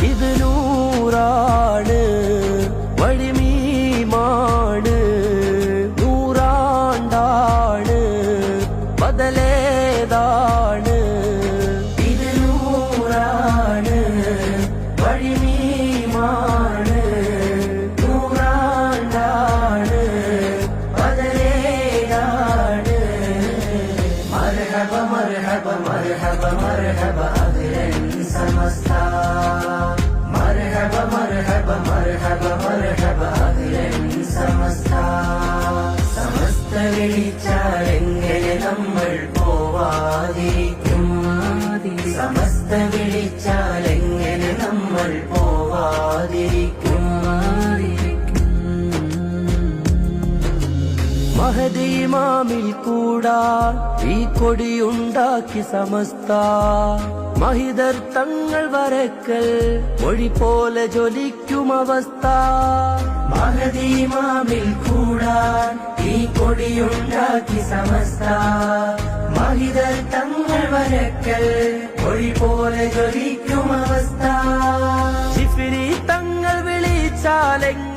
ഇത് നൂറാണ് വഴിമീമാണ് നൂറാണ്ടാണ് ബദലേതാണ് ഇത് നൂറാണ് വഴിമീമാണ് നൂറാണ്ടാണ് ബദലേതാണ് മർഹബ മർഹബ മർഹബ മർഹബ അഹ്ലൻ സമസ്ത മർഹബ മർഹബ മർഹബ മർഹബ അഹ്ലൻ സമസ്ത സമസ്ത വിളിച്ചാലെങ്ങനെ നമ്മൾ പോവാതിരിക്കും സമസ്ത വിളിച്ചാലെങ്ങനെ നമ്മൾ പോവാതിരിക്കും മഹദി ഇമാമിൽ കൂടാൻ ഈ കൊടിയുണ്ടാക്കി സമസ്ത മഹിതർ തങ്ങൾ വരക്കൽ മൊഴി പോലെ ജ്വലിക്കും അവസ്ഥ മഹദി ഇമാമിൽ കൂടാൻ ഈ കൊടിയുണ്ടാക്കി സമസ്ത മഹിതർ തങ്ങൾ വരക്കൽ മൊഴി പോലെ ജ്വലിക്കും അവസ്ഥ ജിഫ്രി തങ്ങൾ വിളിച്ചാലെങ്ങനെ